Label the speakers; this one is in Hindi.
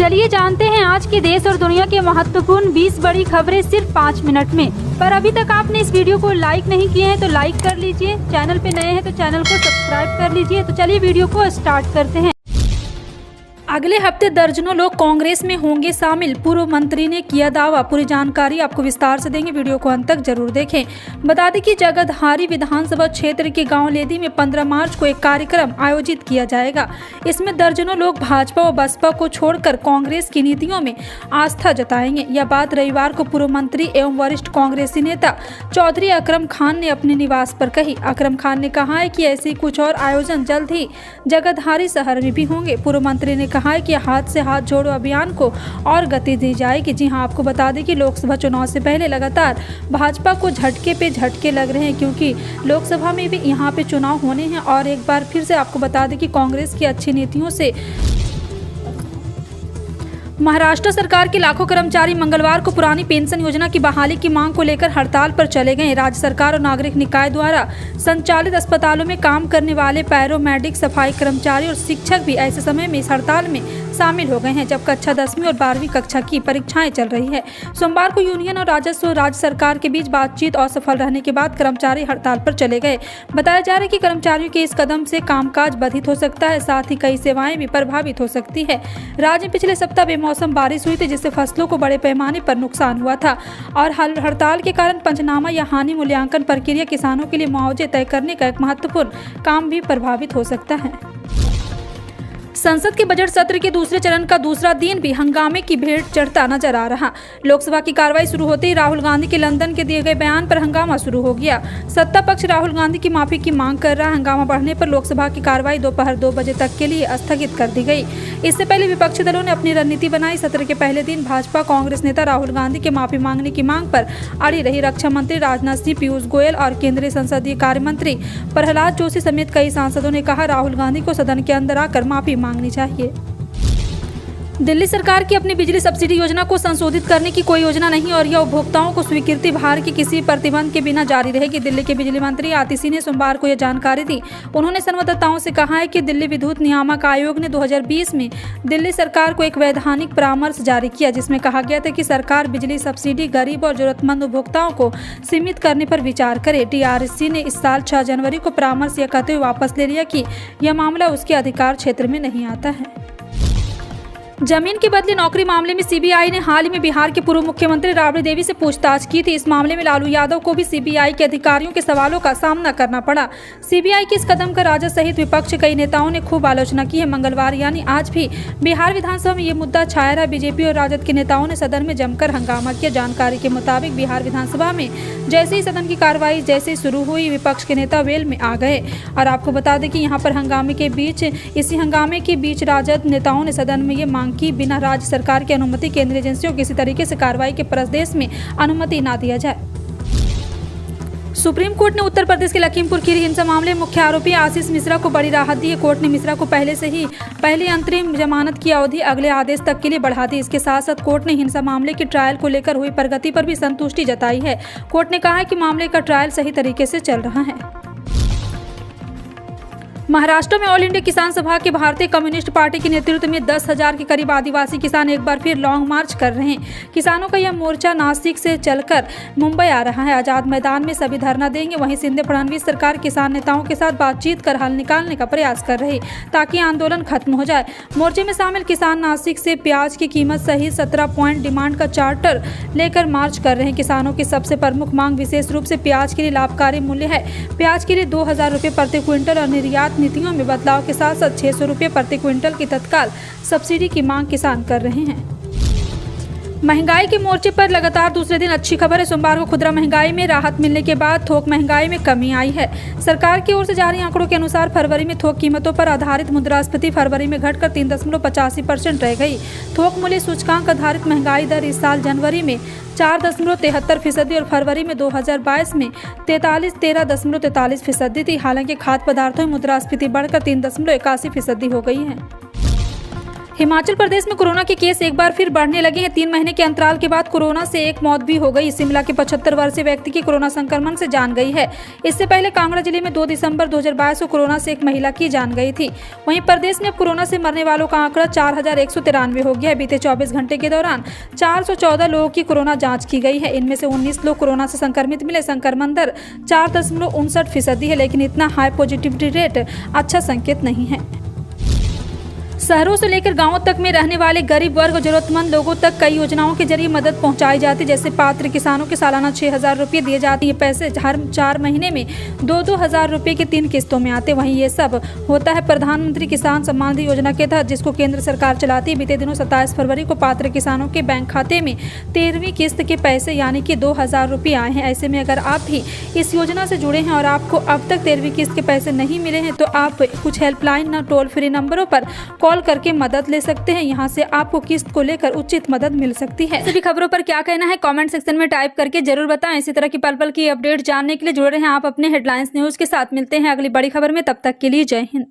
Speaker 1: चलिए जानते हैं आज के देश और दुनिया के महत्वपूर्ण 20 बड़ी खबरें सिर्फ 5 मिनट में। पर अभी तक आपने इस वीडियो को लाइक नहीं किए हैं तो लाइक कर लीजिए, चैनल पे नए हैं तो चैनल को सब्सक्राइब कर लीजिए। तो चलिए वीडियो को स्टार्ट करते हैं। अगले हफ्ते दर्जनों लोग कांग्रेस में होंगे शामिल, पूर्व मंत्री ने किया दावा। पूरी जानकारी आपको विस्तार से देंगे, वीडियो को अंत तक जरूर देखें। बता दें कि जगतहारी विधानसभा क्षेत्र के गांव लेदी में 15 मार्च को एक कार्यक्रम आयोजित किया जाएगा। इसमें दर्जनों लोग भाजपा और बसपा को छोड़कर कांग्रेस की नीतियों में आस्था जताएंगे। यह बात रविवार को पूर्व मंत्री एवं वरिष्ठ कांग्रेसी नेता चौधरी अकरम खान ने अपने निवास पर कही। अकरम खान ने कहा है कि ऐसे कुछ और आयोजन जल्द ही जगतहारी शहर में भी होंगे। पूर्व मंत्री ने कहा है कि हाथ से हाथ जोड़ो अभियान को और गति दी जाएगी। जी हां, आपको बता दें कि लोकसभा चुनाव से पहले लगातार भाजपा को झटके पे झटके लग रहे हैं, क्योंकि लोकसभा में भी यहां पे चुनाव होने हैं। और एक बार फिर से आपको बता दें कि कांग्रेस की अच्छी नीतियों से महाराष्ट्र सरकार के लाखों कर्मचारी मंगलवार को पुरानी पेंशन योजना की बहाली की मांग को लेकर हड़ताल पर चले गए। राज्य सरकार और नागरिक निकाय द्वारा संचालित अस्पतालों में काम करने वाले पैरामेडिक, सफाई कर्मचारी और शिक्षक भी ऐसे समय में इस हड़ताल में शामिल हो गए हैं जब कक्षा 10वीं और 12वीं कक्षा की परीक्षाएं चल रही है। सोमवार को यूनियन और राजस्व राज्य सरकार के बीच बातचीत असफल रहने के बाद कर्मचारी हड़ताल पर चले गए। बताया जा रहा है कि कर्मचारियों के इस कदम से कामकाज बाधित हो सकता है, साथ ही कई सेवाएं भी प्रभावित हो सकती है। राज्य में पिछले सप्ताह बेमौसम बारिश हुई थी, जिससे फसलों को बड़े पैमाने पर नुकसान हुआ था और हड़ताल के कारण पंचनामा या हानि मूल्यांकन प्रक्रिया, किसानों के लिए मुआवजे तय करने का एक महत्वपूर्ण काम भी प्रभावित हो सकता है। संसद के बजट सत्र के दूसरे चरण का दूसरा दिन भी हंगामे की भेंट चढ़ता नजर आ रहा। लोकसभा की कार्रवाई शुरू होते ही राहुल गांधी के लंदन के दिए गए बयान पर हंगामा शुरू हो गया। सत्ता पक्ष राहुल गांधी की माफी की मांग कर रहा है। हंगामा बढ़ने पर लोकसभा की कार्रवाई दोपहर 2 बजे तक के लिए स्थगित कर दी गई। इससे पहले विपक्षी दलों ने अपनी रणनीति बनाई। सत्र के पहले दिन भाजपा कांग्रेस नेता राहुल गांधी के माफी मांगने की मांग पर अड़ी रही। रक्षा मंत्री राजनाथ सिंह, पीयूष गोयल और केंद्रीय संसदीय कार्य मंत्री प्रहलाद जोशी समेत कई सांसदों ने कहा राहुल गांधी को सदन के अंदर आकर माफी मांगनी चाहिए। दिल्ली सरकार की अपनी बिजली सब्सिडी योजना को संशोधित करने की कोई योजना नहीं और यह उपभोक्ताओं को स्वीकृति भार की किसी प्रतिबंध के बिना जारी रहेगी। दिल्ली के बिजली मंत्री आतिशी ने सोमवार को यह जानकारी दी। उन्होंने संवाददाताओं से कहा है कि दिल्ली विद्युत नियामक आयोग ने 2020 में दिल्ली सरकार को एक वैधानिक परामर्श जारी किया, जिसमें कहा गया था कि सरकार बिजली सब्सिडी गरीब और जरूरतमंद उपभोक्ताओं को सीमित करने पर विचार करे। डीआरसी ने इस साल 6 जनवरी को परामर्श यह कहते हुए वापस ले लिया कि यह मामला उसके अधिकार क्षेत्र में नहीं आता है। जमीन के बदले नौकरी मामले में सीबीआई ने हाल ही में बिहार के पूर्व मुख्यमंत्री राबड़ी देवी से पूछताछ की थी। इस मामले में लालू यादव को भी सीबीआई के अधिकारियों के सवालों का सामना करना पड़ा। सीबीआई के इस कदम का राजद सहित विपक्ष कई नेताओं ने खूब आलोचना की है। मंगलवार यानी आज भी बिहार विधानसभा में ये मुद्दा छाया रहा। बीजेपी और राजद के नेताओं ने सदन में जमकर हंगामा किया। जानकारी के मुताबिक बिहार विधानसभा में जैसे ही सदन की कार्रवाई जैसे ही शुरू हुई, विपक्ष के नेता वेल में आ गए। और आपको बता दें कि यहाँ पर इसी हंगामे के बीच राजद नेताओं ने सदन में ये मांग कि बिना राज्य सरकार की अनुमति केंद्रीय एजेंसियों को किसी तरीके से कार्रवाई के प्रदेश में अनुमति ना दिया जाए। सुप्रीम कोर्ट ने उत्तर प्रदेश के लखीमपुर खीरी हिंसा मामले में मुख्य आरोपी आशीष मिश्रा को बड़ी राहत दी है। कोर्ट ने मिश्रा को पहले अंतरिम जमानत की अवधि अगले आदेश तक के लिए बढ़ा दी। इसके साथ साथ कोर्ट ने हिंसा मामले की ट्रायल को लेकर हुई प्रगति पर भी संतुष्टि जताई है। कोर्ट ने कहा है कि मामले का ट्रायल सही तरीके से चल रहा है। महाराष्ट्र में ऑल इंडिया किसान सभा के भारतीय कम्युनिस्ट पार्टी के नेतृत्व में 10,000 के करीब आदिवासी किसान एक बार फिर लॉन्ग मार्च कर रहे हैं। किसानों का यह मोर्चा नासिक से चलकर मुंबई आ रहा है। आजाद मैदान में सभी धरना देंगे। वहीं शिंदे फडणवीस सरकार किसान नेताओं के साथ बातचीत कर हल निकालने का प्रयास कर रही ताकि आंदोलन खत्म हो जाए। मोर्चे में शामिल किसान नासिक से प्याज की कीमत सहित 17 पॉइंट डिमांड का चार्टर लेकर मार्च कर रहे हैं। किसानों की सबसे प्रमुख मांग विशेष रूप से प्याज के लिए लाभकारी मूल्य है। प्याज के लिए 2,000 रुपये प्रति क्विंटल और निर्यात नीतियों में बदलाव के साथ साथ 600 रुपये प्रति क्विंटल की तत्काल सब्सिडी की मांग किसान कर रहे हैं। महंगाई के मोर्चे पर लगातार दूसरे दिन अच्छी खबर है। सोमवार को खुदरा महंगाई में राहत मिलने के बाद थोक महंगाई में कमी आई है। सरकार की ओर से जारी आंकड़ों के अनुसार फरवरी में थोक कीमतों पर आधारित मुद्रास्फीति फरवरी में घटकर 3.85% रह गई। थोक मूल्य सूचकांक आधारित महंगाई दर इस साल जनवरी में 4.73% और फरवरी में 2022 में 13.43% थी। हालांकि खाद्य पदार्थों में मुद्रास्फीति बढ़कर 3.81% हो गई है। हिमाचल प्रदेश में कोरोना के केस एक बार फिर बढ़ने लगे हैं। 3 महीने के अंतराल के बाद कोरोना से एक मौत भी हो गई। शिमला के 75 वर्षीय व्यक्ति की कोरोना संक्रमण से जान गई है। इससे पहले कांगड़ा जिले में 2 दिसंबर 2022 को कोरोना से एक महिला की जान गई थी। वहीं प्रदेश में अब कोरोना से मरने वालों का आंकड़ा 4193 हो गया है। बीते 24 घंटे के दौरान 414 लोगों की कोरोना जाँच की गई है। इनमें से 19 लोग कोरोना से संक्रमित मिले। संक्रमण दर 4.59% है, लेकिन इतना हाई पॉजिटिविटी रेट अच्छा संकेत नहीं है। शहरों से लेकर गांवों तक में रहने वाले गरीब वर्ग और जरूरतमंद लोगों तक कई योजनाओं के जरिए मदद पहुंचाई जाती है। जैसे पात्र किसानों के सालाना 6000 रुपये दिए जाते हैं। ये पैसे हर 4 महीने में 2-2 हज़ार रुपये की 3 किस्तों में आते। वहीं ये सब होता है प्रधानमंत्री किसान सम्मान निधि योजना के तहत, जिसको केंद्र सरकार चलाती है। बीते दिनों 27 फरवरी को पात्र किसानों के बैंक खाते में 13वीं किस्त के पैसे यानी कि 2000 रुपये आए हैं। ऐसे में अगर आप भी इस योजना से जुड़े हैं और आपको अब तक 13वीं किस्त के पैसे नहीं मिले हैं, तो आप कुछ हेल्पलाइन टोल फ्री नंबरों पर कॉल करके मदद ले सकते हैं। यहां से आपको किस्त को लेकर उचित मदद मिल सकती है। सभी खबरों पर क्या कहना है कमेंट सेक्शन में टाइप करके जरूर बताएं। इसी तरह की पल पल की अपडेट जानने के लिए जुड़े रहें आप अपने हेडलाइंस न्यूज के साथ। मिलते हैं अगली बड़ी खबर में, तब तक के लिए जय हिंद।